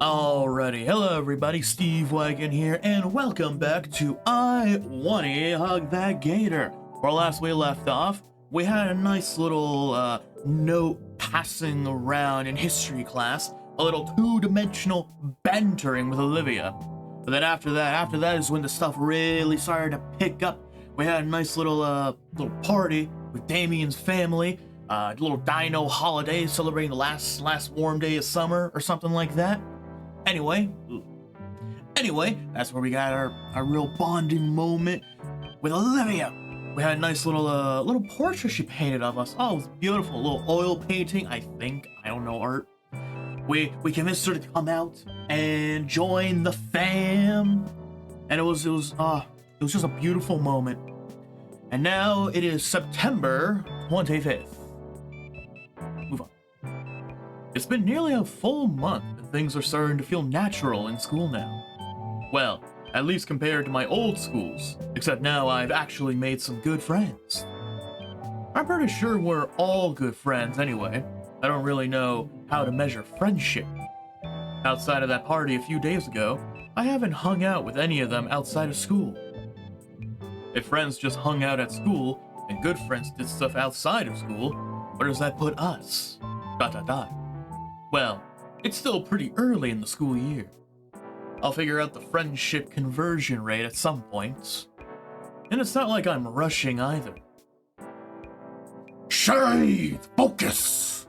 Alrighty, hello everybody, Steve-Wagon here, and welcome back to I Wani Hug That Gator. Where last we left off, we had a nice little note passing around in history class, a little two-dimensional bantering with Olivia. But then after that is when the stuff really started to pick up. We had a nice little party with Damien's family, a little dino holiday celebrating the last warm day of summer or something like that. Anyway, that's where we got our real bonding moment with Olivia. We had a nice little portrait she painted of us. Oh, it was beautiful. A little oil painting, I think. I don't know, art. We convinced her to come out and join the fam. And it was just a beautiful moment. And now it is September 25th. Move on. It's been nearly a full month and things are starting to feel natural in school now. Well, at least compared to my old schools, except now I've actually made some good friends. I'm pretty sure we're all good friends anyway. I don't really know how to measure friendship. Outside of that party a few days ago, I haven't hung out with any of them outside of school. If friends just hung out at school and good friends did stuff outside of school, where does that put us? ... Well, it's still pretty early in the school year. I'll figure out the friendship conversion rate at some point. And it's not like I'm rushing either. Shade! Focus!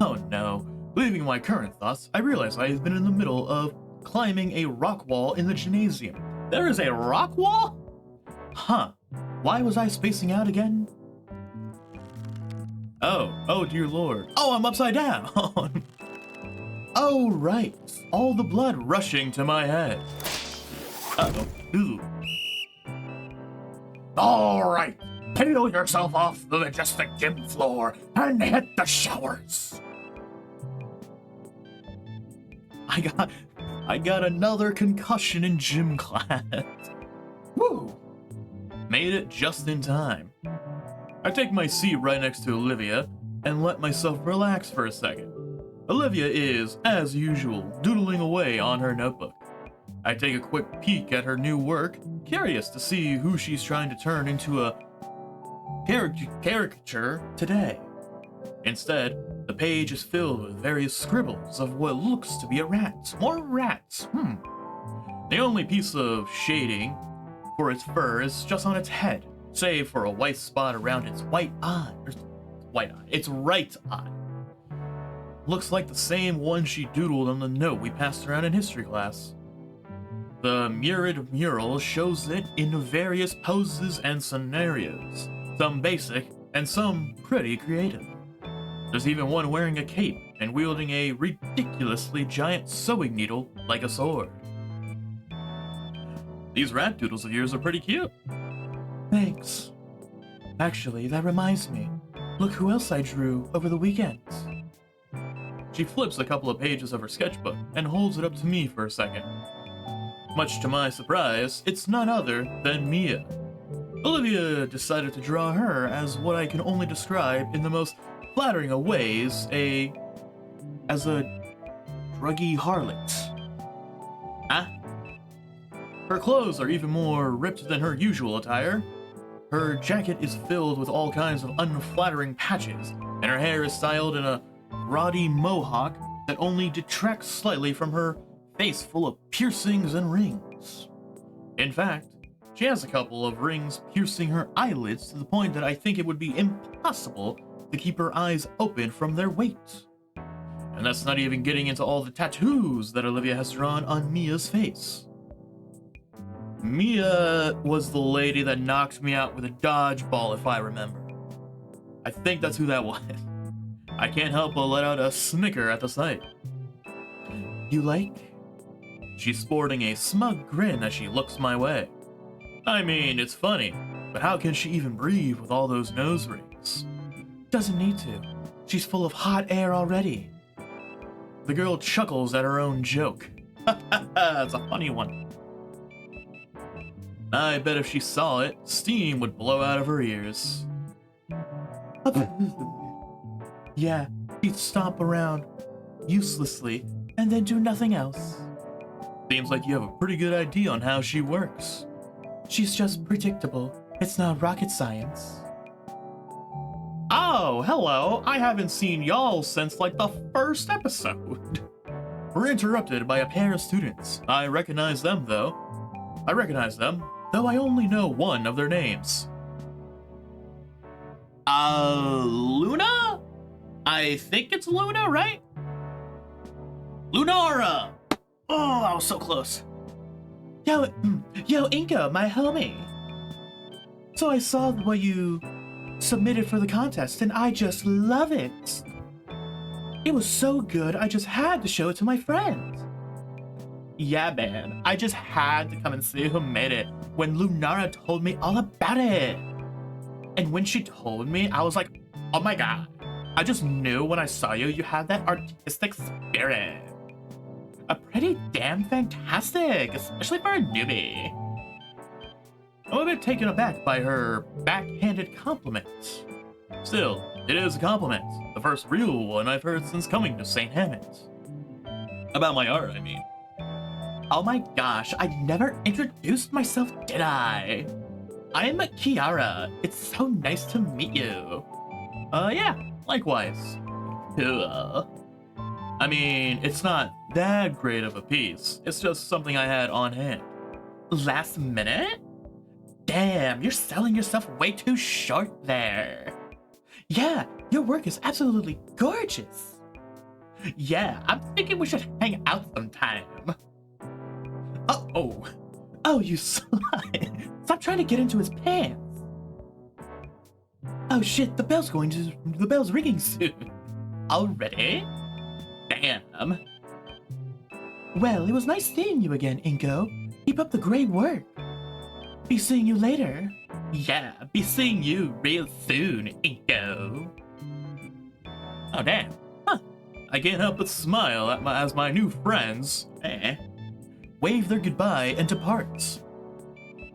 Oh no. Leaving my current thoughts, I realize I have been in the middle of climbing a rock wall in the gymnasium. There is a rock wall? Huh. Why was I spacing out again? Oh dear lord. Oh, I'm upside down! Oh, right. All the blood rushing to my head. Uh-oh. Ooh. Alright. Peel yourself off the majestic gym floor and hit the showers. I got another concussion in gym class. Woo! Made it just in time. I take my seat right next to Olivia and let myself relax for a second. Olivia is, as usual, doodling away on her notebook. I take a quick peek at her new work, curious to see who she's trying to turn into a caricature today. Instead, the page is filled with various scribbles of what looks to be a rat. More rats, The only piece of shading for its fur is just on its head, save for a white spot around its its right eye. Looks like the same one she doodled on the note we passed around in history class. The mirrored mural shows it in various poses and scenarios, some basic and some pretty creative. There's even one wearing a cape and wielding a ridiculously giant sewing needle like a sword. These rat doodles of yours are pretty cute. Thanks. Actually, that reminds me. Look who else I drew over the weekends. She flips a couple of pages of her sketchbook and holds it up to me for a second. Much to my surprise, it's none other than Mia. Olivia decided to draw her as what I can only describe in the most flattering of ways, as a druggy harlot. Huh? Her clothes are even more ripped than her usual attire. Her jacket is filled with all kinds of unflattering patches, and her hair is styled in a ruddy mohawk that only detracts slightly from her face full of piercings and rings. In fact, she has a couple of rings piercing her eyelids to the point that I think it would be impossible to keep her eyes open from their weight. And that's not even getting into all the tattoos that Olivia has drawn on Mia's face. Mia was the lady that knocked me out with a dodgeball, if I remember. I think that's who that was. I can't help but let out a snicker at the sight. You like? She's sporting a smug grin as she looks my way. I mean, it's funny, but how can she even breathe with all those nose rings? Doesn't need to. She's full of hot air already. The girl chuckles at her own joke. It's a funny one. I bet if she saw it, steam would blow out of her ears. Yeah, she'd stomp around uselessly and then do nothing else. Seems like you have a pretty good idea on how she works. She's just predictable. It's not rocket science. Oh, hello. I haven't seen y'all since like the first episode. We're interrupted by a pair of students. I recognize them, though I only know one of their names. Luna? I think it's Luna, right? Lunara! Oh, I was so close. Yo, Inco, my homie. So I saw what you submitted for the contest, and I just love it. It was so good, I just had to show it to my friends. Yeah, man, I just had to come and see who made it when Lunara told me all about it. And when she told me, I was like, oh my god. I just knew when I saw you, you had that artistic spirit. A pretty damn fantastic, especially for a newbie. I'm a bit taken aback by her backhanded compliment. Still, it is a compliment. The first real one I've heard since coming to St. Hammond's. About my art, I mean. Oh my gosh, I never introduced myself, did I? I'm Kiara. It's so nice to meet you. Yeah, likewise. Cool. I mean, it's not that great of a piece. It's just something I had on hand. Last minute? Damn, you're selling yourself way too short there. Yeah, your work is absolutely gorgeous. Yeah, I'm thinking we should hang out sometime. Oh, you slut. Stop trying to get into his pants. Oh shit, the bell's ringing soon. Already? Damn. Well, it was nice seeing you again, Inco. Keep up the great work. Be seeing you later. Yeah, be seeing you real soon, Inco. Oh, damn. Huh. I can't help but smile at as my new friends, wave their goodbye and depart.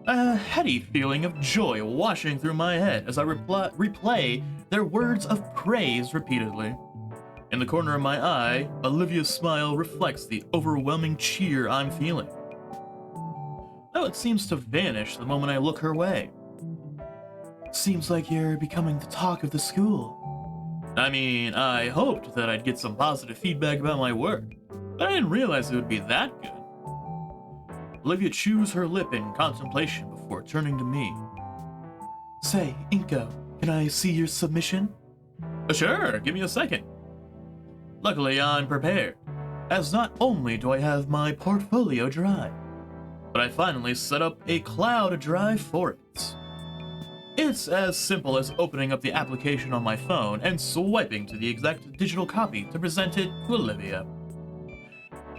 A heady feeling of joy washing through my head as I replay their words of praise repeatedly. In the corner of my eye, Olivia's smile reflects the overwhelming cheer I'm feeling. Though it seems to vanish the moment I look her way. Seems like you're becoming the talk of the school. I mean, I hoped that I'd get some positive feedback about my work, but I didn't realize it would be that good. Olivia chews her lip in contemplation before turning to me. Say, Inco, can I see your submission? Sure, give me a second. Luckily, I'm prepared, as not only do I have my portfolio dry, but I finally set up a cloud drive for it. It's as simple as opening up the application on my phone and swiping to the exact digital copy to present it to Olivia.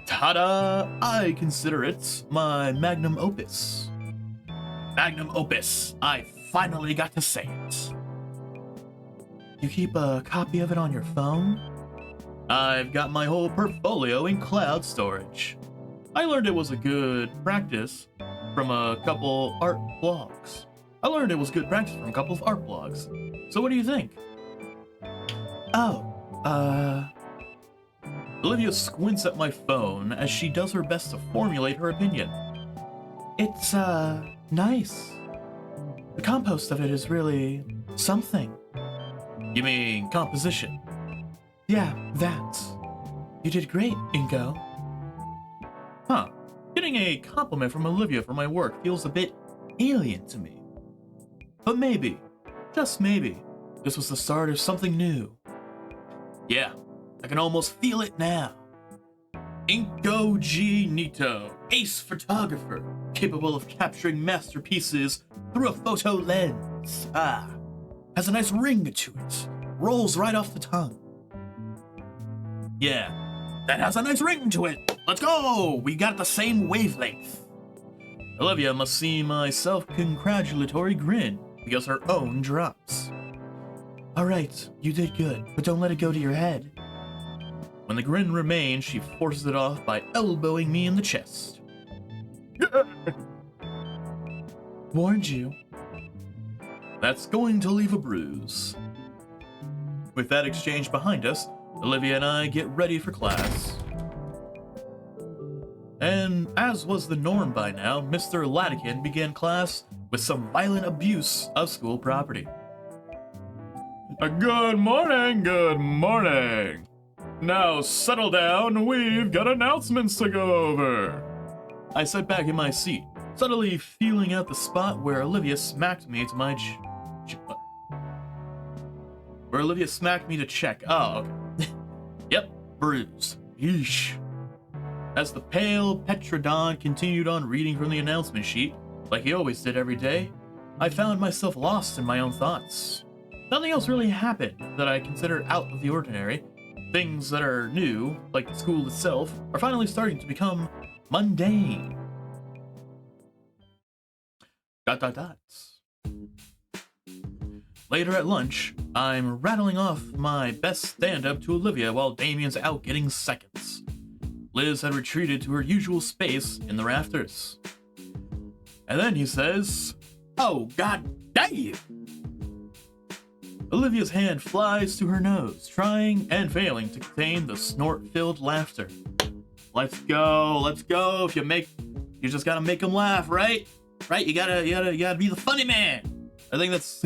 Ta-da! I consider it my magnum opus. Magnum opus. I finally got to say it. You keep a copy of it on your phone? I've got my whole portfolio in cloud storage. I learned it was a good practice from a couple art blogs. So what do you think? Olivia squints at my phone as she does her best to formulate her opinion. It's, nice. The compost of it is really something. You mean composition? Yeah, that. You did great, Inco. Huh. Getting a compliment from Olivia for my work feels a bit alien to me. But maybe, just maybe, this was the start of something new. Yeah, I can almost feel it now. Inco G. Nito, ace photographer, capable of capturing masterpieces through a photo lens. Has a nice ring to it. Rolls right off the tongue. Yeah, that has a nice ring to it. Let's go! We got the same wavelength. Olivia must see my self-congratulatory grin because her own drops. Alright, you did good, but don't let it go to your head. When the grin remains, she forces it off by elbowing me in the chest. Warned you. That's going to leave a bruise. With that exchange behind us, Olivia and I get ready for class. And as was the norm by now, Mr. Latican began class with some violent abuse of school property. Good morning, good morning. Now settle down, we've got announcements to go over. I sat back in my seat, subtly feeling out the spot where Olivia smacked me to my where Olivia smacked me to check. Oh, okay. Yep, bruised. Yeesh. As the pale Petrodon continued on reading from the announcement sheet, like he always did every day, I found myself lost in my own thoughts. Nothing else really happened that I consider out of the ordinary. Things that are new, like the school itself, are finally starting to become mundane. ... Later at lunch, I'm rattling off my best stand-up to Olivia while Damien's out getting seconds. Liz had retreated to her usual space in the rafters. And then he says, "Oh, god damn!" Olivia's hand flies to her nose, trying and failing to contain the snort-filled laughter. Let's go. If you just gotta make them laugh, right? Right? You gotta be the funny man. I think that's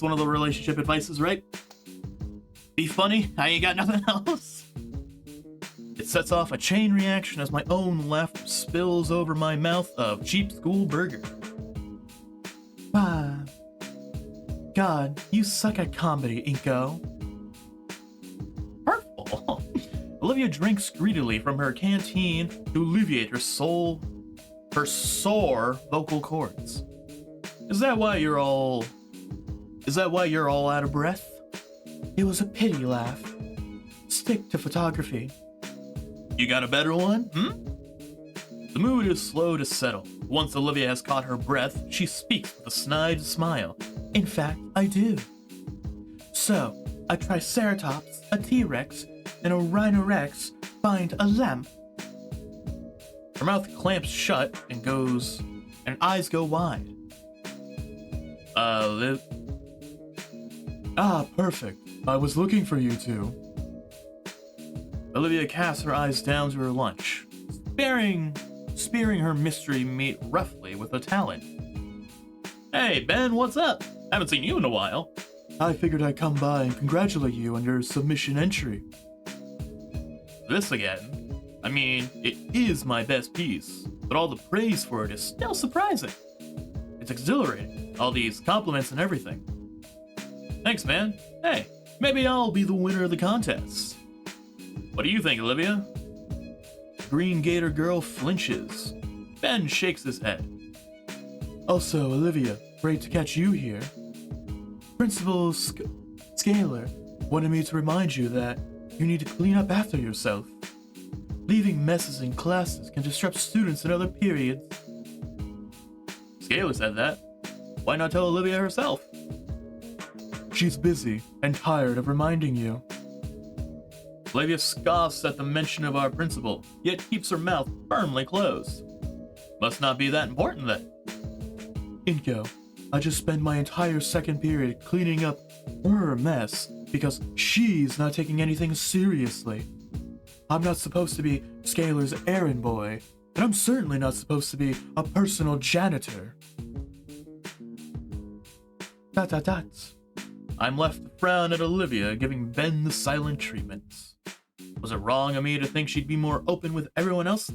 one of the relationship advices, right? Be funny. I ain't got nothing else. It sets off a chain reaction as my own laughter spills over my mouth of cheap school burger. Ah. God, you suck at comedy, Inco. Hurtful. Olivia drinks greedily from her canteen to alleviate her sore vocal cords. Is that why you're all out of breath? It was a pity laugh. Stick to photography. You got a better one, The mood is slow to settle. Once Olivia has caught her breath, she speaks with a snide smile. In fact, I do. So, a Triceratops, a T-Rex, and a Rhinorex find a lamp. Her mouth clamps shut and eyes go wide. Perfect. I was looking for you two. Olivia casts her eyes down to her lunch, spearing her mystery meat roughly with a talon. Hey, Ben, what's up? Haven't seen you in a while. I figured I'd come by and congratulate you on your submission entry. This again? I mean, it is my best piece, but all the praise for it is still surprising. It's exhilarating, all these compliments and everything. Thanks, man. Hey, maybe I'll be the winner of the contest. What do you think, Olivia? The Green Gator girl flinches. Ben shakes his head. Also, Olivia, great to catch you here. Principal Scalar wanted me to remind you that you need to clean up after yourself. Leaving messes in classes can disrupt students in other periods. Scalar said that. Why not tell Olivia herself? She's busy and tired of reminding you. Olivia scoffs at the mention of our principal, yet keeps her mouth firmly closed. Must not be that important then. Inco, I just spent my entire second period cleaning up her mess because she's not taking anything seriously. I'm not supposed to be Scalar's errand boy, and I'm certainly not supposed to be a personal janitor. ... I'm left to frown at Olivia, giving Ben the silent treatment. Was it wrong of me to think she'd be more open with everyone else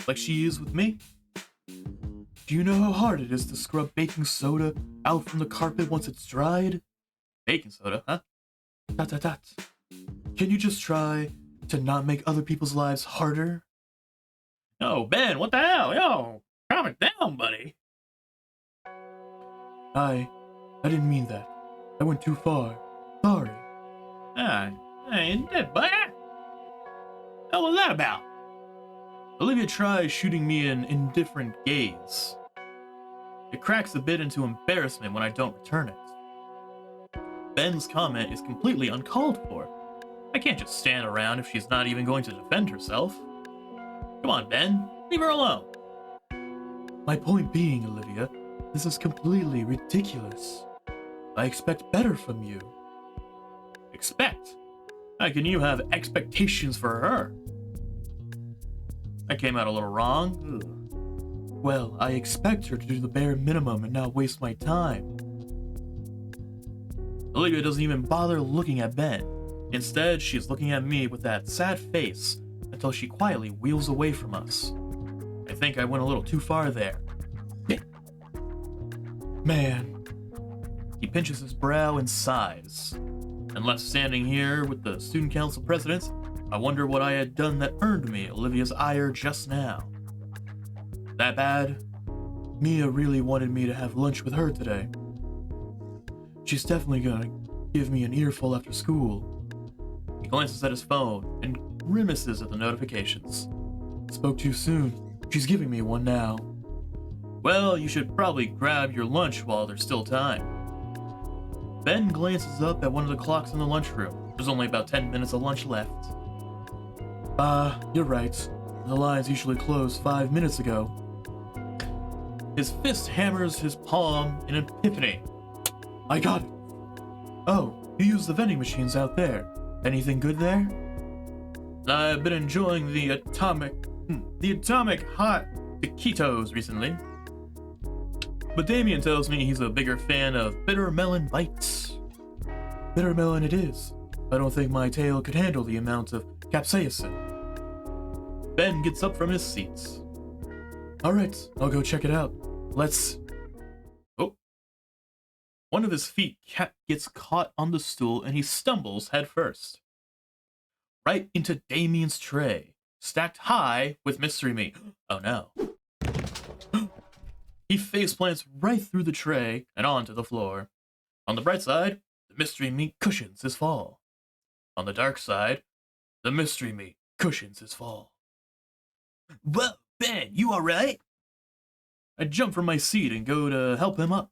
like she is with me? Do you know how hard it is to scrub baking soda out from the carpet once it's dried? Baking soda, huh? ... Can you just try to not make other people's lives harder? Oh, Ben, what the hell? Yo, calm it down, buddy. I didn't mean that. I went too far. Sorry. You did, buddy. What was that about? Olivia tries shooting me an indifferent gaze. It cracks a bit into embarrassment when I don't return it. Ben's comment is completely uncalled for. I can't just stand around if she's not even going to defend herself. Come on, Ben. Leave her alone. My point being, Olivia, this is completely ridiculous. I expect better from you. Expect? How can you have expectations for her? That came out a little wrong. Ugh. Well, I expect her to do the bare minimum and not waste my time. Olivia doesn't even bother looking at Ben. Instead, she's looking at me with that sad face until she quietly wheels away from us. I think I went a little too far there. Man. He pinches his brow and sighs. And left standing here with the student council president, I wonder what I had done that earned me Olivia's ire just now. That bad? Mia really wanted me to have lunch with her today. She's definitely gonna give me an earful after school. He glances at his phone and grimaces at the notifications. Spoke too soon. She's giving me one now. Well, you should probably grab your lunch while there's still time. Ben glances up at one of the clocks in the lunchroom. There's only about 10 minutes of lunch left. You're right. The lines usually closed 5 minutes ago. His fist hammers his palm in an epiphany. I got it. Oh, you use the vending machines out there. Anything good there? I've been enjoying the atomic hot taquitos recently. But Damien tells me he's a bigger fan of bitter melon bites. Bitter melon it is. I don't think my tail could handle the amount of capsaicin. Ben gets up from his seat. Alright, I'll go check it out. Let's... Oh. One of his feet gets caught on the stool and he stumbles headfirst. Right into Damien's tray, stacked high with mystery meat. Oh no. He faceplants right through the tray and onto the floor. On the bright side, the mystery meat cushions his fall. On the dark side, the mystery meat cushions his fall. Well, Ben, you alright? I jump from my seat and go to help him up.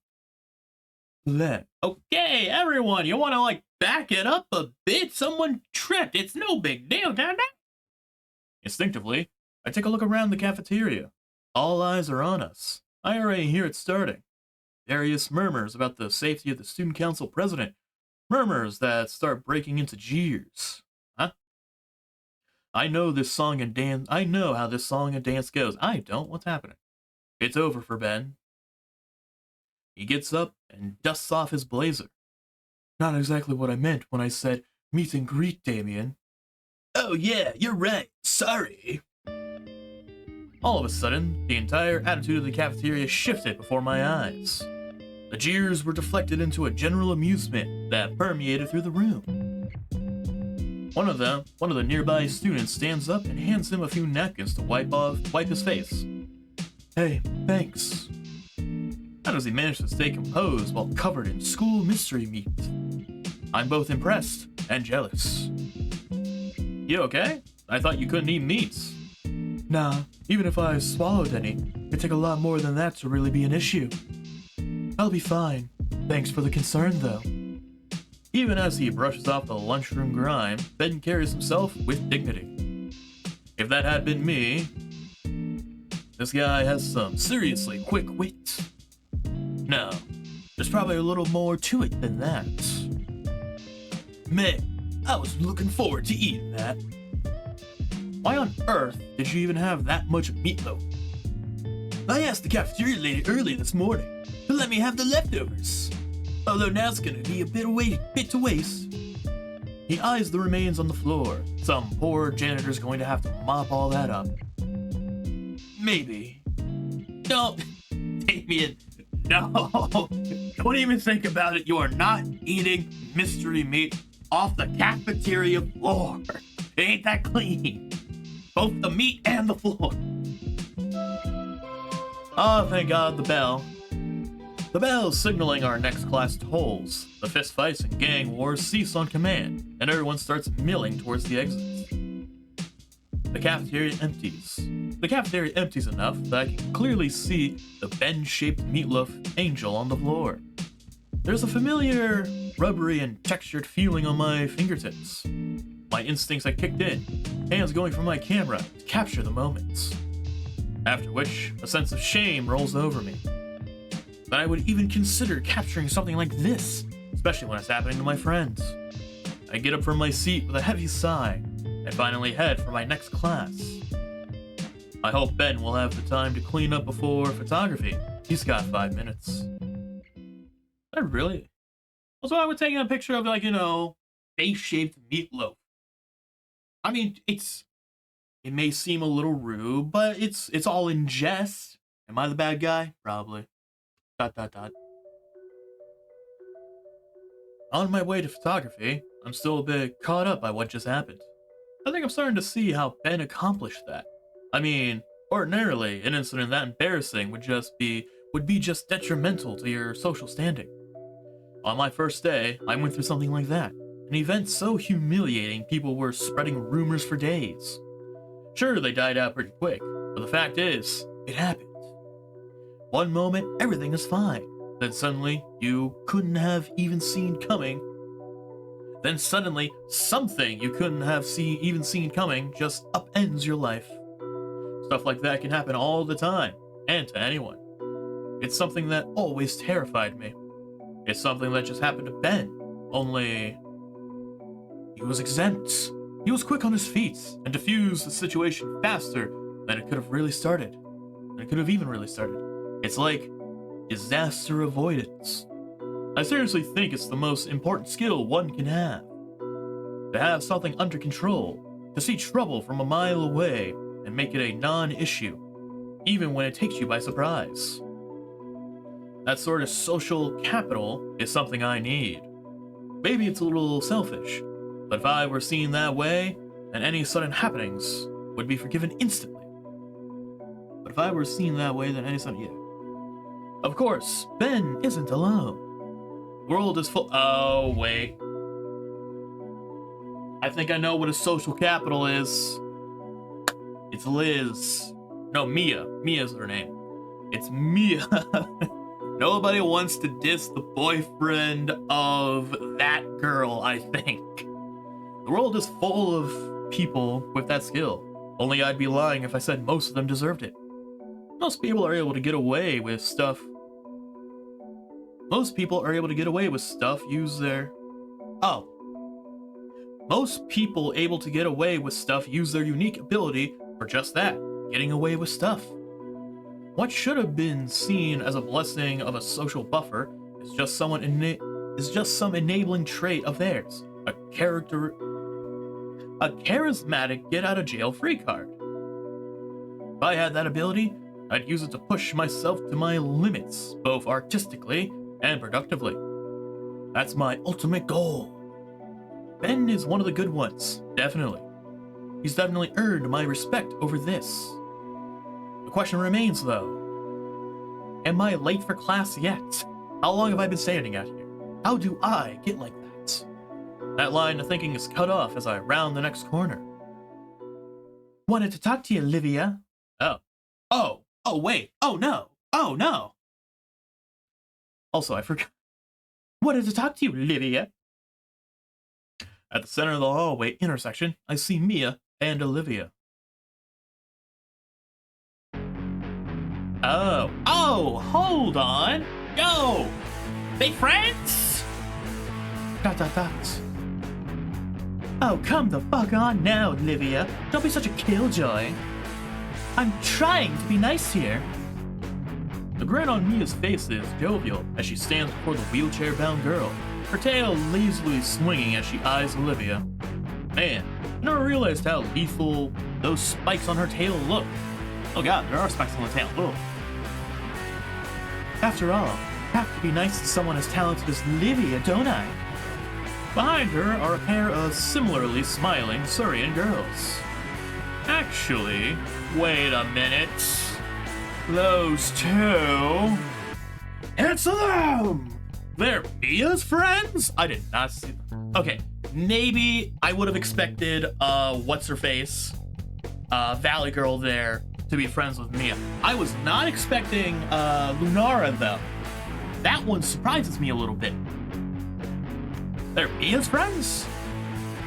Len. Okay, everyone, you want to, back it up a bit? Someone tripped. It's no big deal, damn it. Instinctively, I take a look around the cafeteria. All eyes are on us. I already hear it starting. Various murmurs about the safety of the student council president. Murmurs that start breaking into jeers. Huh? I know how this song and dance goes. I don't. What's happening? It's over for Ben. He gets up and dusts off his blazer. Not exactly what I meant when I said meet and greet, Damien. Oh yeah, you're right. Sorry. All of a sudden, the entire attitude of the cafeteria shifted before my eyes. The jeers were deflected into a general amusement that permeated through the room. One of the nearby students stands up and hands him a few napkins to wipe his face. Hey, thanks. How does he manage to stay composed while covered in school mystery meat? I'm both impressed and jealous. You okay? I thought you couldn't eat meats. Nah, even if I swallowed any, it'd take a lot more than that to really be an issue. I'll be fine. Thanks for the concern, though. Even as he brushes off the lunchroom grime, Ben carries himself with dignity. If that had been me, this guy has some seriously quick wit. No, there's probably a little more to it than that. Man, I was looking forward to eating that. Why on earth did you even have that much meatloaf? I asked the cafeteria lady early this morning to let me have the leftovers. Although now it's gonna be a bit to waste. He eyes the remains on the floor. Some poor janitor's going to have to mop all that up. Maybe. No, Damien, no. Don't even think about it. You are not eating mystery meat off the cafeteria floor. It ain't that clean. Both the meat and the floor. Oh, thank God, the bell. The bell signaling our next class tolls. The fistfights and gang wars cease on command, and everyone starts milling towards the exits. The cafeteria empties. The cafeteria empties enough that I can clearly see the Ben-shaped meatloaf angel on the floor. There's a familiar, rubbery and textured feeling on my fingertips. My instincts had kicked in, hands going for my camera to capture the moments. After which, a sense of shame rolls over me. That I would even consider capturing something like this, especially when it's happening to my friends. I get up from my seat with a heavy sigh, and finally head for my next class. I hope Ben will have the time to clean up before photography. He's got 5 minutes. I really? What's wrong with taking a picture of, like, you know, face-shaped meatloaf? I mean, it may seem a little rude, but it's all in jest. Am I the bad guy? Probably. ... On my way to photography, I'm still a bit caught up by what just happened. I think I'm starting to see how Ben accomplished that. I mean, ordinarily, an incident that embarrassing would be just detrimental to your social standing. On my first day, I went through something like that. An event so humiliating people were spreading rumors for days. Sure, they died out pretty quick, but the fact is, it happened. One moment, everything is fine. Then suddenly, you couldn't have even seen coming. Then suddenly, something you couldn't have even seen coming just upends your life. Stuff like that can happen all the time, and to anyone. It's something that always terrified me. It's something that just happened to Ben, only he was exempt. He was quick on his feet and diffused the situation faster than it could have really started. Than it could have even really started. It's like disaster avoidance. I seriously think it's the most important skill one can have. To have something under control, to see trouble from a mile away and make it a non-issue, even when it takes you by surprise. That sort of social capital is something I need. Maybe it's a little selfish, but if I were seen that way, then any sudden happenings would be forgiven instantly. But if I were seen that way, then any sudden... Yeah. Of course, Ben isn't alone. The world is full... Oh, wait. I think I know what a social capital is. It's Liz. No, Mia. Mia's her name. It's Mia. Nobody wants to diss the boyfriend of that girl, I think. The world is full of people with that skill. Only I'd be lying if I said most of them deserved it. Most people are able to get away with stuff. Most people are able to get away with stuff, use their... Oh. Most people able to get away with stuff use their unique ability for just that, getting away with stuff. What should have been seen as a blessing of a social buffer is just some enabling trait of theirs, a charismatic get-out-of-jail-free card. If I had that ability, I'd use it to push myself to my limits, both artistically and productively. That's my ultimate goal. Ben is one of the good ones, definitely. He's definitely earned my respect over this. The question remains, though. Am I late for class yet? How long have I been standing out here? How do I get like that? That line of thinking is cut off as I round the next corner. Wanted to talk to you, Olivia. Oh, wait. Oh, no. Also, I forgot. Wanted to talk to you, Olivia. At the center of the hallway intersection, I see Mia and Olivia. Oh, hold on. Yo, they friends? ... Oh, come the fuck on now, Olivia. Don't be such a killjoy. I'm trying to be nice here. The grin on Mia's face is jovial as she stands before the wheelchair-bound girl, her tail lazily swinging as she eyes Olivia. Man, I never realized how lethal those spikes on her tail look. Oh god, there are spikes on the tail. Whoa. After all, I have to be nice to someone as talented as Olivia, don't I? Behind her are a pair of similarly smiling Surian girls. Actually, wait a minute. Those two... It's them! They're Mia's friends? I did not see them. Okay, maybe I would have expected, what's-her-face? Valley Girl there to be friends with Mia. I was not expecting, Lunara, though. That one surprises me a little bit. They're Mia's friends?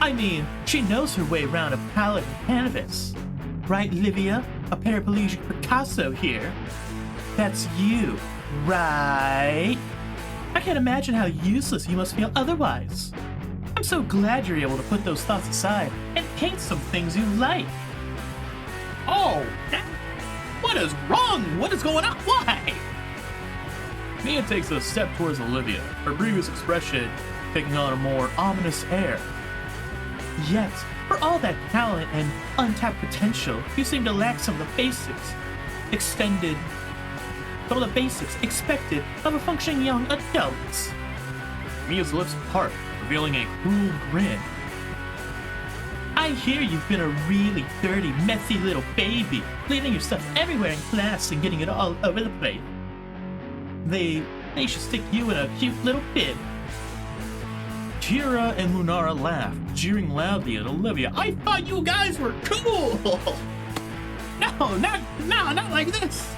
I mean, she knows her way around a palette of cannabis. Right, Olivia? A paraplegic Picasso here. That's you, right? I can't imagine how useless you must feel otherwise. I'm so glad you're able to put those thoughts aside and paint some things you like. Oh, What is wrong? What is going on? Why? Mia takes a step towards Olivia, her previous expression taking on a more ominous air. Yet, for all that talent and untapped potential, you seem to lack some of the basics expected of a functioning young adult. Mia's lips part, revealing a cruel grin. I hear you've been a really dirty, messy little baby, leaving your stuff everywhere in class and getting it all over the place. They should stick you in a cute little bib. Kira and Lunara laugh, jeering loudly at Olivia. I thought you guys were cool! No, not like this!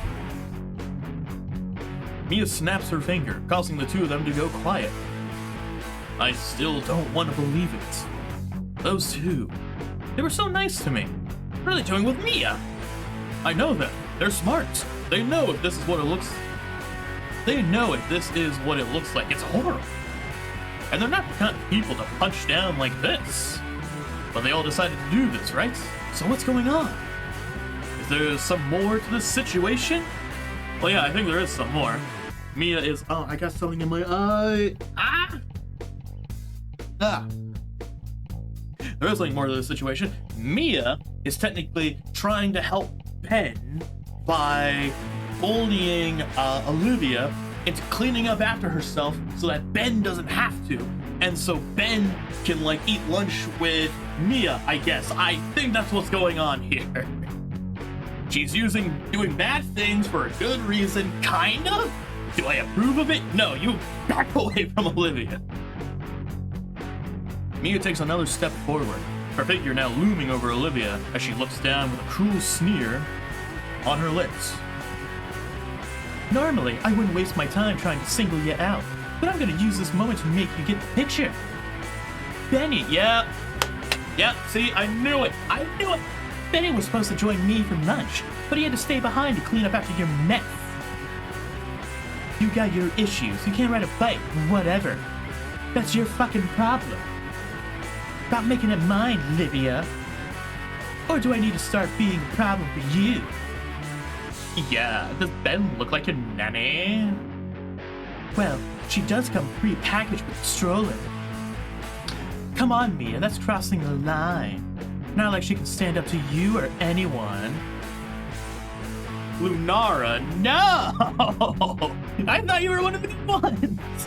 Mia snaps her finger, causing the two of them to go quiet. I still don't want to believe it. Those two, they were so nice to me. What are they doing with Mia? I know them. They're smart. They know if this is what it looks like. It's horrible. And they're not the kind of people to punch down like this. But they all decided to do this, right? So what's going on? Is there some more to this situation? Well, yeah, I think there is some more. Mia is... Oh, I got something in my eye. There is something more to this situation. Mia is technically trying to help Ben by bullying Olivia into cleaning up after herself so that Ben doesn't have to. And so Ben can, like, eat lunch with Mia, I guess. I think that's what's going on here. She's doing bad things for a good reason, kind of? Do I approve of it? No, you back away from Olivia. Mia takes another step forward, her figure now looming over Olivia as she looks down with a cruel sneer on her lips. Normally, I wouldn't waste my time trying to single you out, but I'm gonna use this moment to make you get the picture. Benny, Yep, see, I knew it. Benny was supposed to join me for lunch, but he had to stay behind to clean up after your mess. You got your issues, you can't ride a bike, whatever. That's your fucking problem. Stop making it mine, Olivia. Or do I need to start being a problem for you? Yeah, does Ben look like your nanny? Well, she does come pre-packaged with a stroller. Come on, Mia, that's crossing the line. Not like she can stand up to you or anyone. Lunara, no! I thought you were one of the good ones!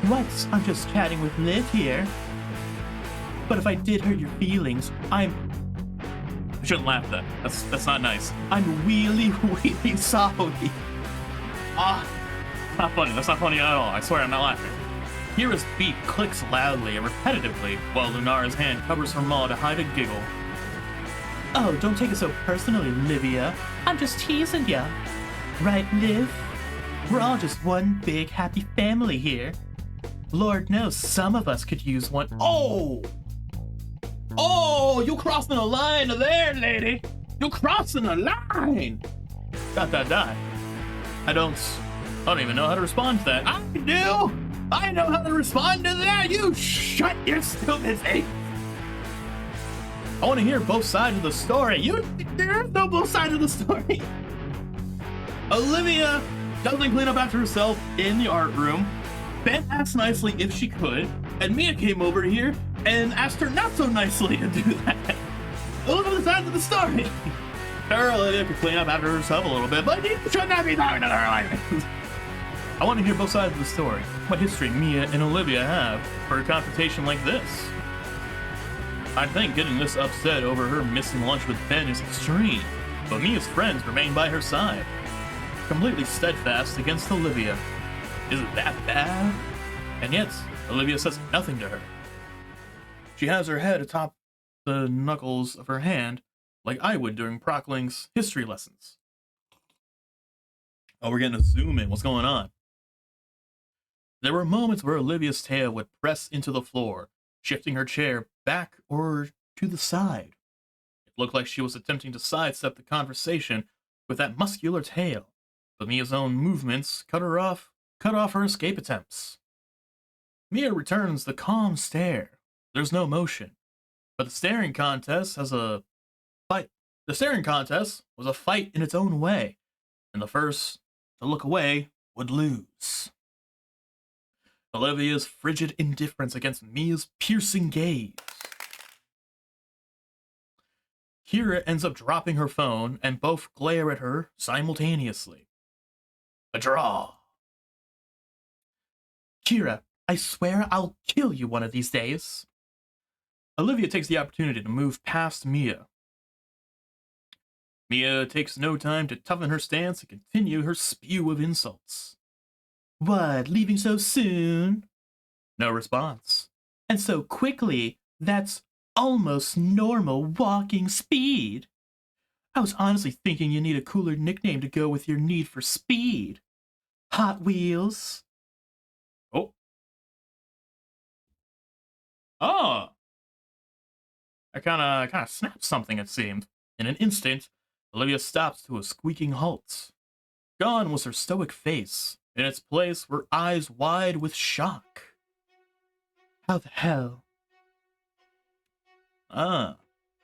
What? I'm just chatting with Liv here. But if I did hurt your feelings, I shouldn't laugh then. That's not nice. I'm really, really sorry. Not funny. That's not funny at all. I swear I'm not laughing. Kira's beat clicks loudly and repetitively, while Lunara's hand covers her maw to hide a giggle. Oh, don't take it so personally, Olivia. I'm just teasing ya. Right, Liv? We're all just one big happy family here. Lord knows some of us could use one. Oh, you crossing a line there, lady. You crossing a line. ... I don't even know how to respond to that. I do. I know how to respond to that. You shut your stupid face. I want to hear both sides of the story. There's no both sides of the story. Olivia doesn't clean up after herself in the art room. Ben asked nicely if she could, and Mia came over here and asked her not so nicely to do that. Those are the sides of the story. Olivia could clean up after herself a little bit, but you should not be talking to her like this. I want to hear both sides of the story. What history Mia and Olivia have for a confrontation like this. I think getting this upset over her missing lunch with Ben is extreme, but Mia's friends remain by her side, completely steadfast against Olivia. Is it that bad? And yet, Olivia says nothing to her. She has her head atop the knuckles of her hand, like I would during Prockling's history lessons. Oh, we're getting a zoom in. What's going on? There were moments where Olivia's tail would press into the floor, shifting her chair back or to the side. It looked like she was attempting to sidestep the conversation with that muscular tail, but Mia's own movements cut off her escape attempts. Mia returns the calm stare. There's no motion, but the staring contest has a The staring contest was a fight in its own way, and the first to look away would lose. Olivia's frigid indifference against Mia's piercing gaze. Kira ends up dropping her phone, and both glare at her simultaneously. A draw. Kira, I swear I'll kill you one of these days. Olivia takes the opportunity to move past Mia. Mia takes no time to toughen her stance and continue her spew of insults. What, leaving so soon? No response. And so quickly, that's almost normal walking speed. I was honestly thinking you need a cooler nickname to go with your need for speed. Hot Wheels. Oh. Oh. I kind of snapped something, it seemed. In an instant, Olivia stops to a squeaking halt. Gone was her stoic face. In its place were eyes wide with shock. How the hell?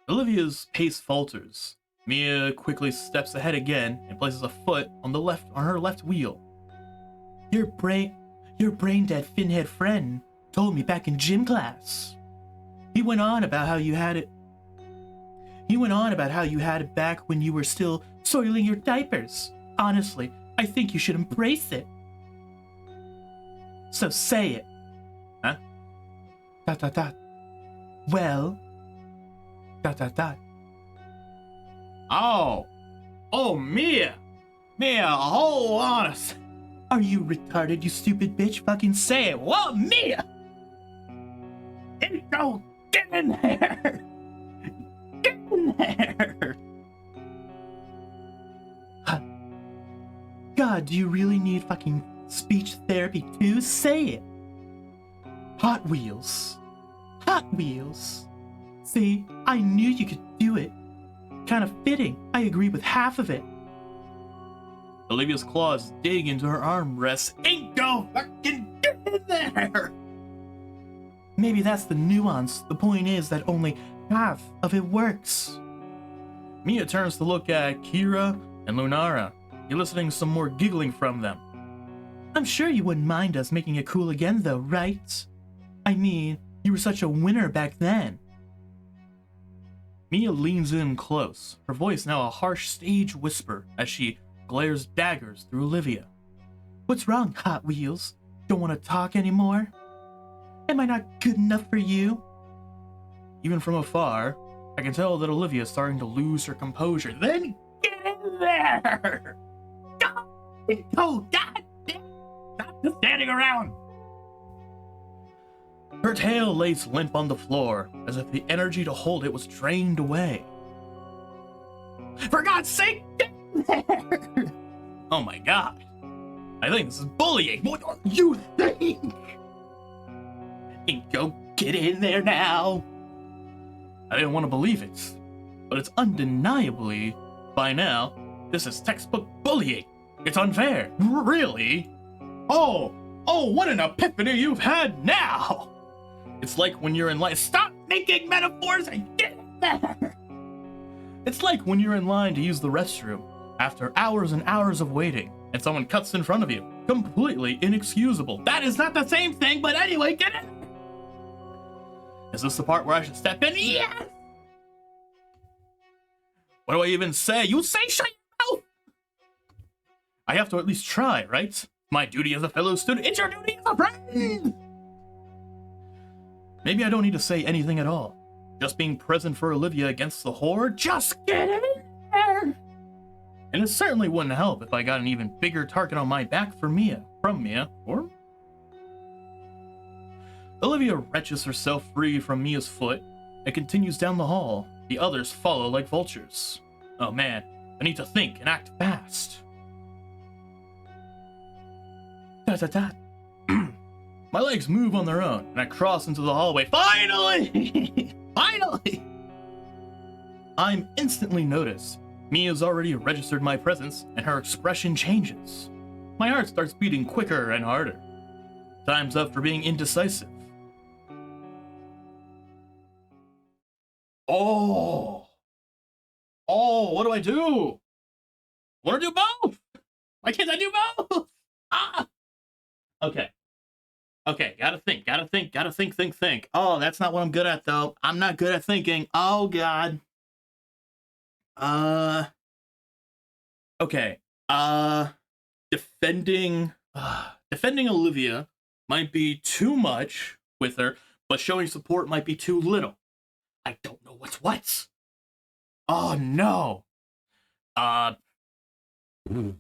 Olivia's pace falters. Mia quickly steps ahead again and places a foot on her left wheel. Your brain-dead finhead friend told me back in gym class. He went on about how you had it back when you were still soiling your diapers. Honestly, I think you should embrace it. So say it. Huh? ... Well... ... Oh, Mia! Mia, hold on us! Are you retarded, you stupid bitch? Fucking say it! Whoa, Mia! Inco, get in there! Get in there! God, do you really need fucking speech therapy too? Say it! Hot Wheels. Hot Wheels. See, I knew you could do it. Kind of fitting. I agree with half of it. Olivia's claws dig into her armrests. Inco, fucking get in there! Maybe that's the nuance. The point is that only half of it works. Mia turns to look at Kira and Lunara, eliciting some more giggling from them. I'm sure you wouldn't mind us making it cool again though, right? I mean, you were such a winner back then. Mia leans in close, her voice now a harsh stage whisper as she glares daggers through Olivia. What's wrong, Hot Wheels? Don't want to talk anymore? Am I not good enough for you? Even from afar, I can tell that Olivia is starting to lose her composure. Then get in there! Go, God! Stop just standing around! Her tail lays limp on the floor, as if the energy to hold it was drained away. For God's sake, get in there! Oh my God. I think this is bullying. What do you think? Inco, get in there now! I didn't want to believe it, but it's undeniably, by now, this is textbook bullying. It's unfair. Really? Oh, what an epiphany you've had now! It's like when you're in line. Stop making metaphors and get in there! It's like when you're in line to use the restroom after hours and hours of waiting, and someone cuts in front of you. Completely inexcusable. That is not the same thing, but anyway, get in! Is this the part where I should step in? Yes! What do I even say? You say shut your mouth! I have to at least try, right? My duty as a fellow student. It's your duty as a friend! Maybe I don't need to say anything at all. Just being present for Olivia against the horde. Just get in there! And it certainly wouldn't help if I got an even bigger target on my back from Mia, or... Olivia wrenches herself free from Mia's foot and continues down the hall. The others follow like vultures. Oh man, I need to think and act fast. My legs move on their own, and I cross into the hallway. Finally! Finally! I'm instantly noticed. Mia's already registered my presence, and her expression changes. My heart starts beating quicker and harder. Time's up for being indecisive. Oh! Oh, what do I do? I want to do both. Why can't I do both? Ah. Okay. Okay, gotta think. Oh, that's not what I'm good at, though. I'm not good at thinking. Oh, God. Okay. Defending Olivia might be too much with her, but showing support might be too little. I don't know what's what. Oh, no. Hmm.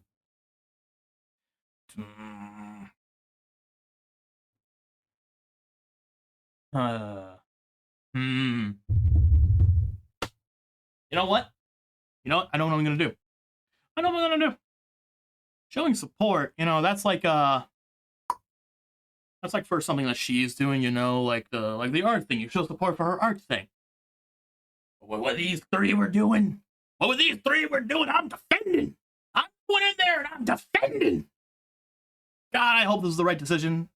You know what? I know what I'm gonna do. Showing support, that's like for something that she's doing, like the art thing. You show support for her art thing. What these three were doing? I'm defending. I'm going in there and I'm defending. God, I hope this is the right decision.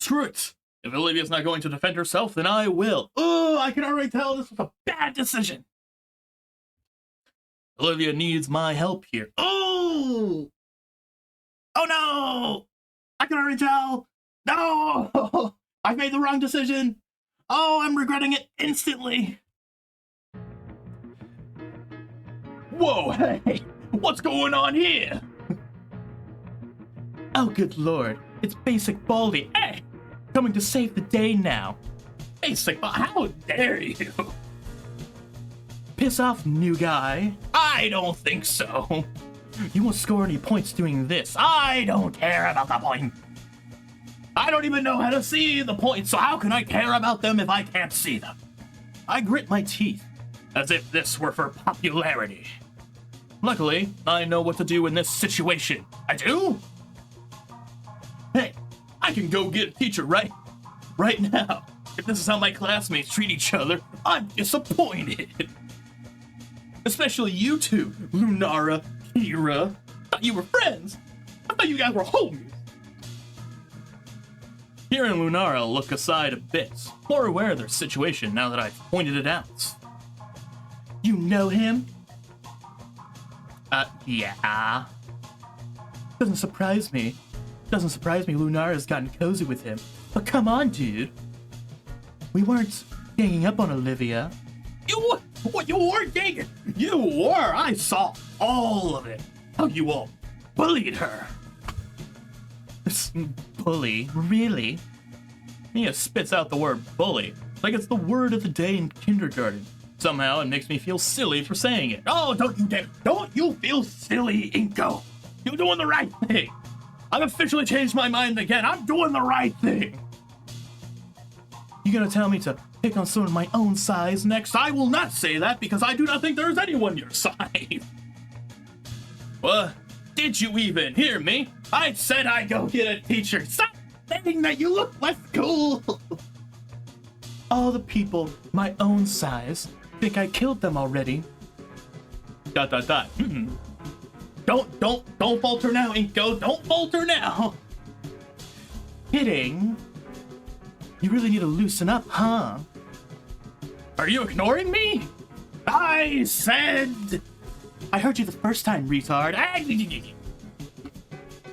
Screw it. If Olivia's not going to defend herself, then I will. Oh, I can already tell this was a bad decision. Olivia needs my help here. Oh! Oh no! I can already tell. No! I've made the wrong decision. Oh, I'm regretting it instantly. Whoa, hey! What's going on here? Oh, good lord. It's Basic Baldy. Hey! Coming to save the day now. Basic, how dare you? Piss off, new guy. I don't think so. You won't score any points doing this. I don't care about the point. I don't even know how to see the points, so how can I care about them if I can't see them? I grit my teeth, as if this were for popularity. Luckily, I know what to do in this situation. I do? Hey, I can go get a teacher right now. If this is how my classmates treat each other, I'm disappointed. Especially you two, Lunara, Kira. Thought you were friends. I thought you guys were homies. Kira and Lunara look aside a bit, more aware of their situation now that I've pointed it out. You know him? Yeah. Doesn't surprise me Lunara's gotten cozy with him. But come on, dude. We weren't ganging up on Olivia. You weren't ganging. You were. I saw all of it. How you all bullied her. Bully? Really? Mia spits out the word bully, like it's the word of the day in kindergarten. Somehow it makes me feel silly for saying it. Oh, don't you feel silly, Inco. You're doing the right thing. I've officially changed my mind again. I'm doing the right thing. You gonna tell me to pick on someone my own size next? I will not say that because I do not think there is anyone your size. Did you even hear me? I said I'd go get a teacher. Stop saying that you look less cool. All the people my own size think I killed them already. ... Don't falter now, Inco. Don't falter now. Kidding. You really need to loosen up, huh? Are you ignoring me? I said... I heard you the first time, retard.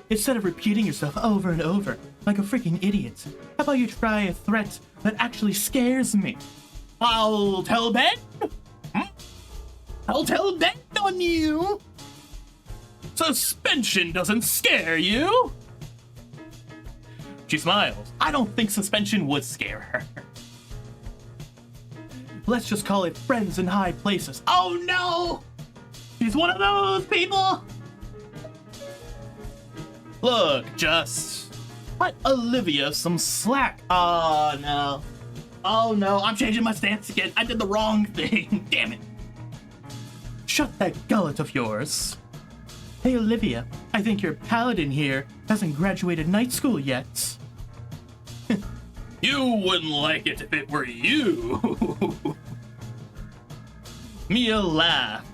Instead of repeating yourself over and over like a freaking idiot, how about you try a threat that actually scares me? I'll tell Ben. I'll tell Ben on you. Suspension doesn't scare you. She smiles. I don't think suspension would scare her. Let's just call it friends in high places. Oh no! She's one of those people. Look, just cut Olivia some slack. Oh no. Oh no, I'm changing my stance again. I did the wrong thing. Damn it. Shut that gullet of yours. Hey Olivia, I think your paladin here hasn't graduated night school yet. You wouldn't like it if it were you. Mia laughed.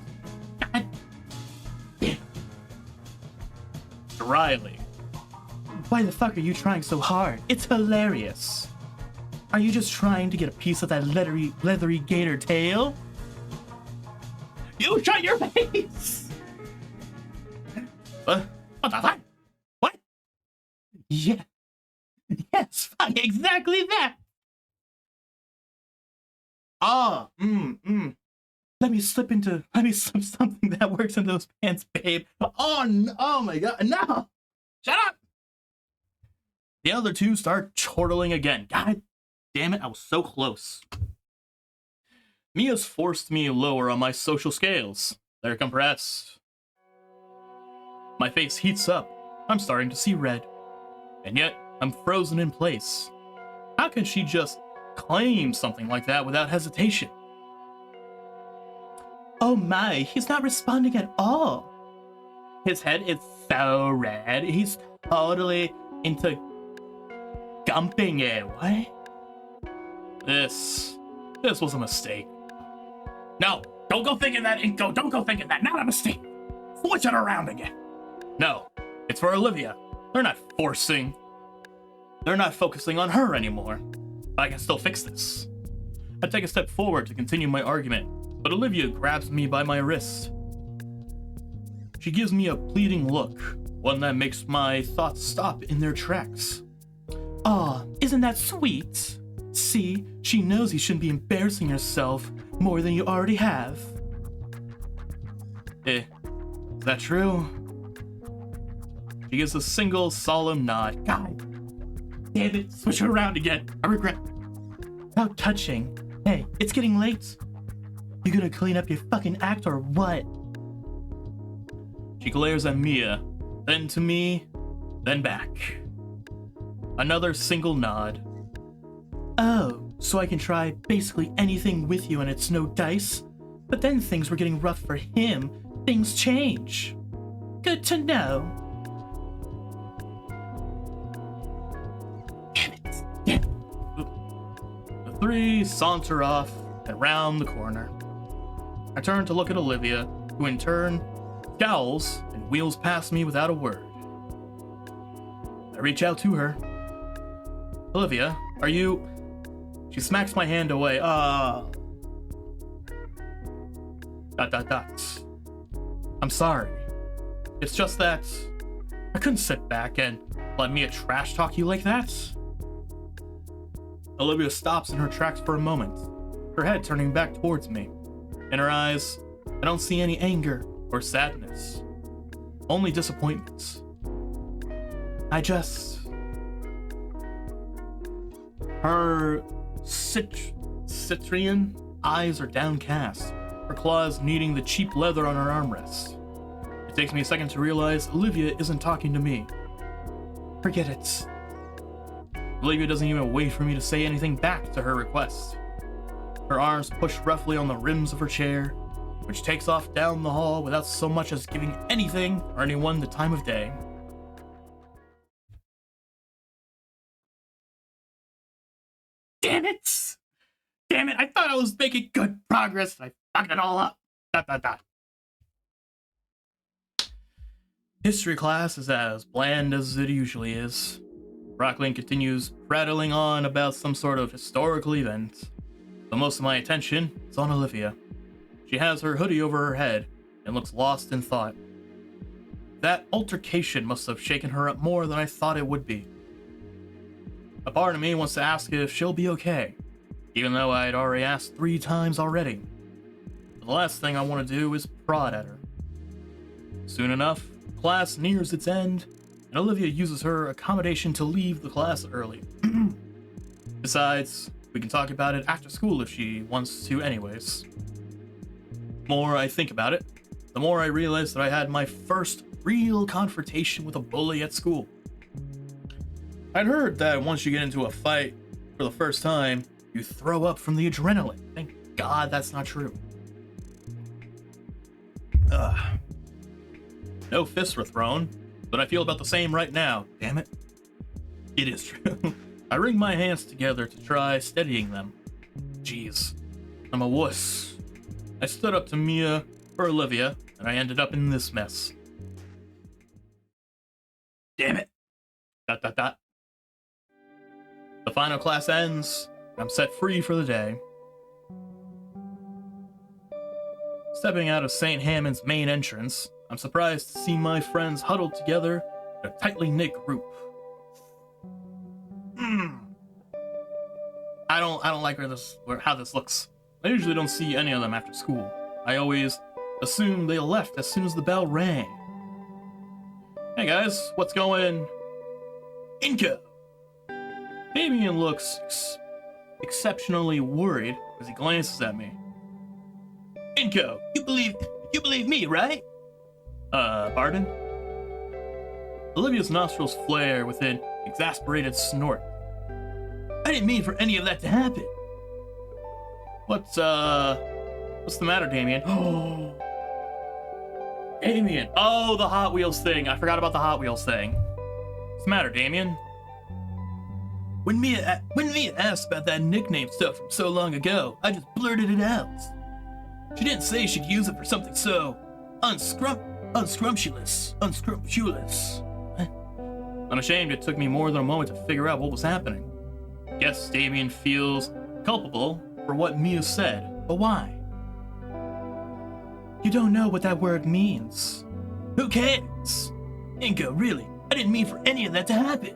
Dryly. Why the fuck are you trying so hard? It's hilarious. Are you just trying to get a piece of that leathery gator tail? You shut your face! What the fuck? What? Yeah. Yes, fuck, exactly that! Let me slip something that works in those pants, babe. Oh, no, oh my god, no! Shut up! The other two start chortling again. God damn it, I was so close. Mia's forced me lower on my social scales. They're compressed. My face heats up. I'm starting to see red. And yet, I'm frozen in place. How can she just claim something like that without hesitation? Oh my, he's not responding at all. His head is so red. He's totally into gumping it. What? This was a mistake. No, don't go thinking that, Inco. Don't go thinking that. Not a mistake. Switch it around again. No, it's for Olivia. They're not forcing. They're not focusing on her anymore. I can still fix this. I take a step forward to continue my argument, but Olivia grabs me by my wrist. She gives me a pleading look, one that makes my thoughts stop in their tracks. Aw, isn't that sweet? See, she knows you shouldn't be embarrassing yourself more than you already have. Is that true? She gives a single solemn nod. God damn it, switch it around again. I regret. How touching. Hey, it's getting late. You gonna clean up your fucking act or what? She glares at Mia, then to me, then back. Another single nod. Oh, so I can try basically anything with you and it's no dice? But then things were getting rough for him. Things change. Good to know. Damn it. Damn it. The three saunter off and round the corner. I turn to look at Olivia, who in turn scowls and wheels past me without a word. I reach out to her. Olivia, are you... She smacks my hand away. I'm sorry. It's just that I couldn't sit back and let Mia trash talk you like that. Olivia stops in her tracks for a moment, her head turning back towards me. In her eyes, I don't see any anger or sadness, only disappointment. Her citrian eyes are downcast, her claws kneading the cheap leather on her armrest. It takes me a second to realize Olivia isn't talking to me. Forget it. Olivia doesn't even wait for me to say anything back to her request. Her arms push roughly on the rims of her chair, which takes off down the hall without so much as giving anything or anyone the time of day. Damn it! Damn it, I thought I was making good progress. I fucked it all up. ... History class is as bland as it usually is. Rockling continues prattling on about some sort of historical event, but most of my attention is on Olivia. She has her hoodie over her head and looks lost in thought. That altercation must have shaken her up more than I thought it would be. A part of me wants to ask if she'll be okay, even though I'd already asked 3 times already. But the last thing I want to do is prod at her. Soon enough, class nears its end, and Olivia uses her accommodation to leave the class early. Besides, we can talk about it after school if she wants to anyways. The more I think about it, the more I realize that I had my first real confrontation with a bully at school. I'd heard that once you get into a fight for the first time, you throw up from the adrenaline. Thank God that's not true. No fists were thrown, but I feel about the same right now, damn it. It is true. I wring my hands together to try steadying them. Jeez, I'm a wuss. I stood up to Mia or Olivia, and I ended up in this mess. Damn it. ... The final class ends, and I'm set free for the day. Stepping out of St. Hammond's main entrance, I'm surprised to see my friends huddled together in a tightly knit group. I don't like how this looks. I usually don't see any of them after school. I always assume they left as soon as the bell rang. Hey guys, what's going? Inco! Damien looks exceptionally worried as he glances at me. Inco, you believe me, right? Pardon? Olivia's nostrils flare with an exasperated snort. I didn't mean for any of that to happen. What's the matter, Damien? Oh, Damien. Oh, the Hot Wheels thing. I forgot about the Hot Wheels thing. What's the matter, Damien? When Mia asked about that nickname stuff from so long ago, I just blurted it out. She didn't say she'd use it for something so unscrumptious. Unashamed, it took me more than a moment to figure out what was happening. Guess Damien feels culpable for what Mia said, but why? You don't know what that word means. Who cares? Inco, really, I didn't mean for any of that to happen.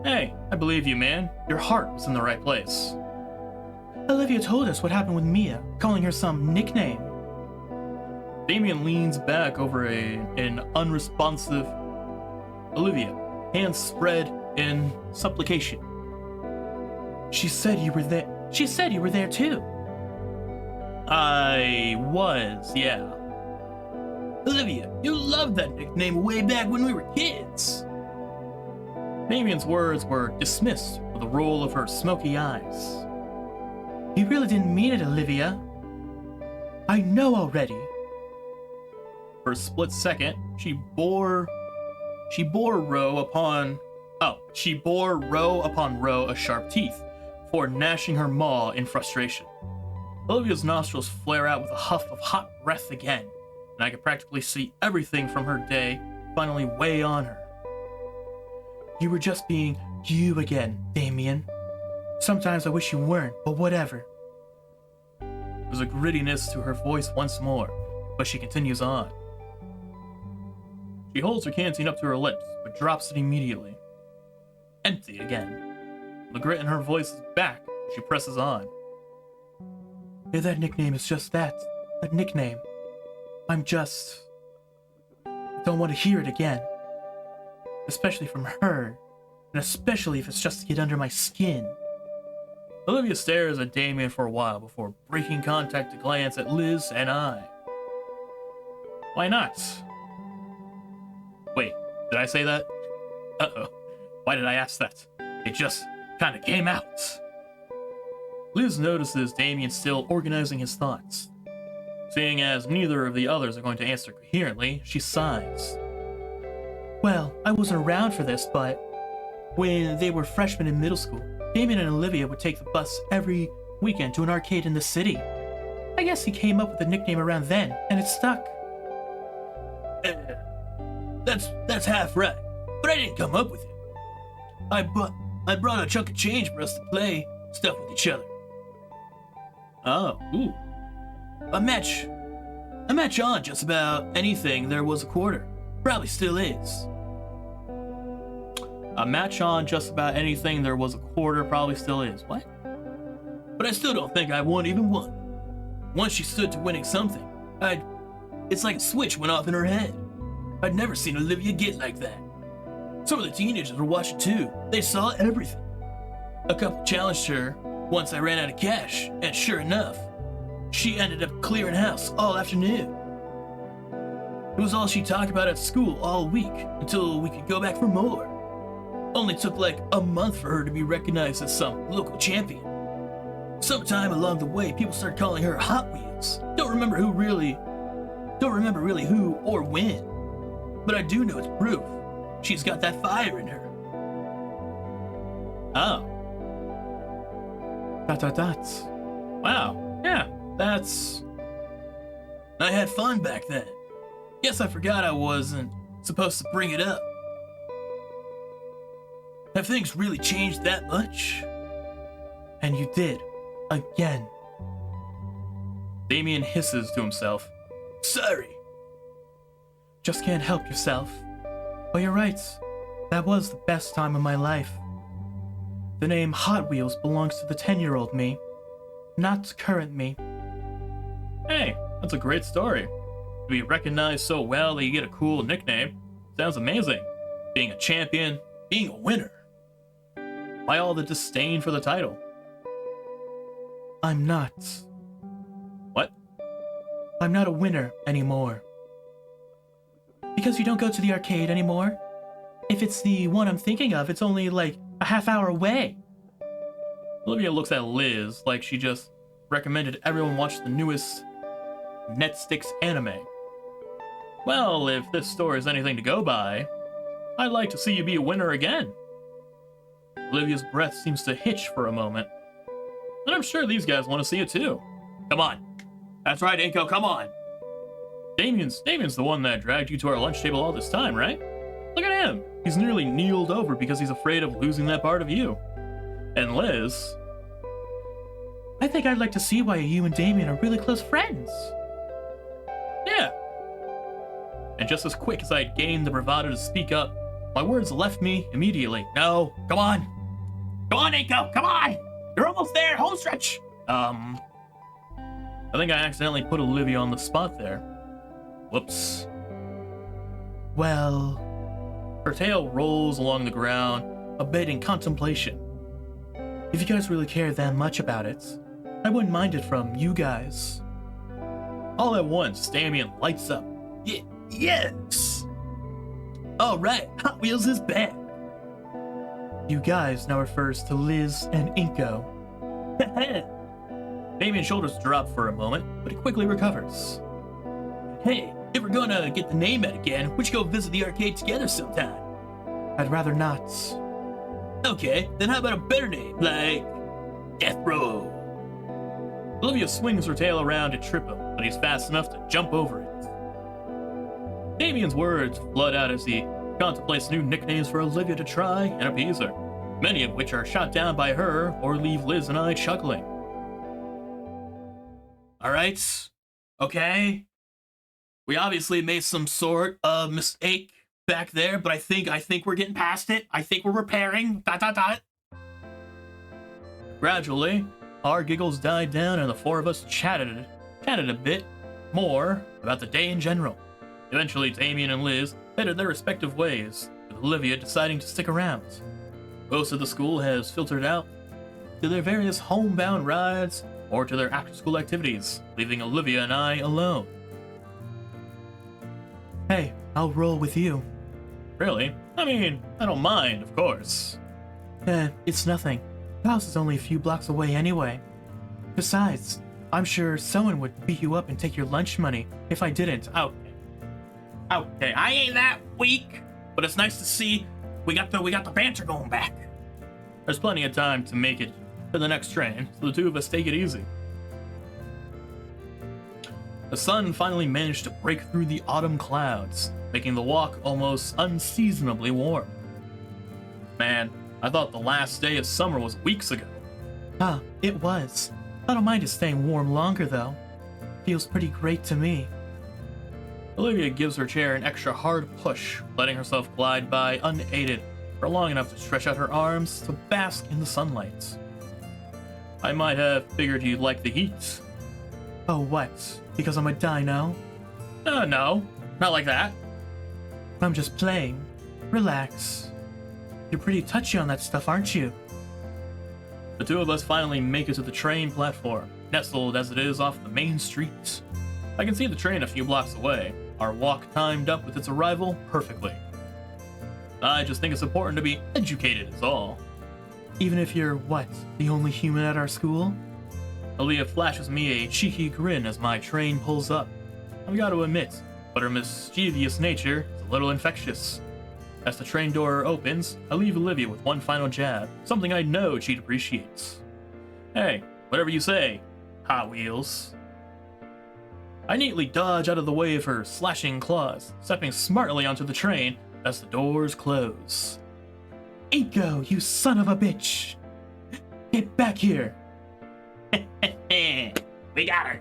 Hey, I believe you, man. Your heart was in the right place. Olivia told us what happened with Mia, calling her some nickname. Damien leans back over an unresponsive Olivia, hands spread in supplication. She said you were there. She said you were there too. I was, yeah. Olivia, you loved that nickname way back when we were kids. Damien's words were dismissed with a roll of her smoky eyes. You really didn't mean it, Olivia. I know already. For a split second, she bore row upon row of sharp teeth before gnashing her maw in frustration. Olivia's nostrils flare out with a huff of hot breath again, and I could practically see everything from her day finally weigh on her. You were just being you again, Damien. Sometimes I wish you weren't, but whatever. There's a grittiness to her voice once more, but she continues on. She holds her canteen up to her lips, but drops it immediately. Empty again. The grit in her voice is back. She presses on. Yeah, that nickname is just that nickname. I don't want to hear it again. Especially from her, and especially if it's just to get under my skin. Olivia stares at Damien for a while before breaking contact to glance at Liz and I. Why not? Wait, did I say that? Uh-oh. Why did I ask that? It just kinda came out. Liz notices Damien still organizing his thoughts. Seeing as neither of the others are going to answer coherently, she sighs. Well, I wasn't around for this, but when they were freshmen in middle school, Damien and Olivia would take the bus every weekend to an arcade in the city. I guess he came up with the nickname around then, and it stuck. That's half right, but I didn't come up with it. I brought a chunk of change for us to play stuff with each other. Oh, ooh. A match on just about anything there was a quarter. Probably still is. A match on just about anything there was a quarter probably still is. What? But I still don't think I won even one. Once she stood to winning something, it's like a switch went off in her head. I'd never seen Olivia get like that. Some of the teenagers were watching too. They saw everything. A couple challenged her once I ran out of cash, and sure enough, she ended up clearing house all afternoon. It was all she talked about at school all week until we could go back for more. Only took like a month for her to be recognized as some local champion. Sometime along the way, people started calling her Hot Wheels. Don't remember really who or when, but I do know it's proof. She's got that fire in her. Oh. That's. Wow. Yeah, that's... I had fun back then. Guess I forgot I wasn't supposed to bring it up. Have things really changed that much? And you did. Again. Damien hisses to himself. Sorry. Just can't help yourself. But you're right. That was the best time of my life. The name Hot Wheels belongs to the 10-year-old me, not current me. Hey, that's a great story. To be recognized so well that you get a cool nickname sounds amazing. Being a champion, being a winner. Why all the disdain for the title? I'm not. What? I'm not a winner anymore. Because you don't go to the arcade anymore? If it's the one I'm thinking of, it's only like a half hour away. Olivia looks at Liz like she just recommended everyone watch the newest Netsticks anime. Well, if this story is anything to go by, I'd like to see you be a winner again. Olivia's breath seems to hitch for a moment. And I'm sure these guys want to see it too. Come on. That's right, Inco, come on. Damien's the one that dragged you to our lunch table all this time, right? Look at him. He's nearly kneeled over because he's afraid of losing that part of you. And Liz... I think I'd like to see why you and Damien are really close friends. Yeah. And just as quick as I'd gained the bravado to speak up, my words left me immediately. No, come on. Come on, Inco, come on. You're almost there, home stretch. I think I accidentally put Olivia on the spot there. Whoops. Well... Her tail rolls along the ground, a bit in contemplation. If you guys really care that much about it, I wouldn't mind it from you guys. All at once, Damien lights up. Yes! Alright, Hot Wheels is back. You guys now refers to Liz and Inco. Damien's shoulders drop for a moment, but he quickly recovers. Hey, if we're gonna get the name out again, we should go visit the arcade together sometime. I'd rather not. Okay, then how about a better name, like Death Row? Olivia swings her tail around to trip him, but he's fast enough to jump over it. Damien's words flood out as he contemplates new nicknames for Olivia to try and appease her, many of which are shot down by her or leave Liz and I chuckling. Alright, okay. We obviously made some sort of mistake back there, but I think we're getting past it. I think we're repairing. ... Gradually, our giggles died down and the four of us chatted a bit more about the day in general. Eventually, Damien and Liz headed their respective ways, with Olivia deciding to stick around. Most of the school has filtered out to their various homebound rides or to their after-school activities, leaving Olivia and I alone. Hey, I'll roll with you. Really? I mean, I don't mind, of course. It's nothing. The house is only a few blocks away anyway. Besides, I'm sure someone would beat you up and take your lunch money if I didn't. Okay, I ain't that weak, but it's nice to see we got the banter going back. There's plenty of time to make it to the next train, so the two of us take it easy. The sun finally managed to break through the autumn clouds, making the walk almost unseasonably warm. Man, I thought the last day of summer was weeks ago. It was. I don't mind it staying warm longer though. Feels pretty great to me. Olivia gives her chair an extra hard push, letting herself glide by unaided for long enough to stretch out her arms to bask in the sunlight. I might have figured you'd like the heat. Oh, what? Because I'm a dino? No, not like that. I'm just playing. Relax. You're pretty touchy on that stuff, aren't you? The two of us finally make it to the train platform, nestled as it is off the main street. I can see the train a few blocks away, our walk timed up with its arrival perfectly. I just think it's important to be educated is all. Even if you're, what, the only human at our school? Olivia flashes me a cheeky grin as my train pulls up. I've got to admit, but her mischievous nature is a little infectious. As the train door opens, I leave Olivia with one final jab, something I know she'd appreciate. Hey, whatever you say, Hot Wheels. I neatly dodge out of the way of her slashing claws, stepping smartly onto the train as the doors close. Inco, you son of a bitch! Get back here! We got her.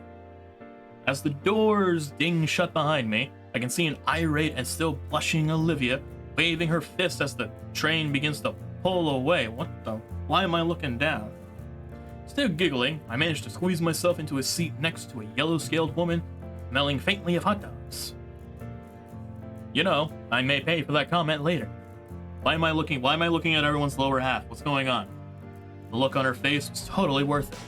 As the doors ding shut behind me, I can see an irate and still blushing Olivia waving her fist as the train begins to pull away. Why am I looking down? Still giggling, I managed to squeeze myself into a seat next to a yellow-scaled woman smelling faintly of hot dogs. You know, I may pay for that comment later. Why am I looking at everyone's lower half? What's going on? The look on her face was totally worth it.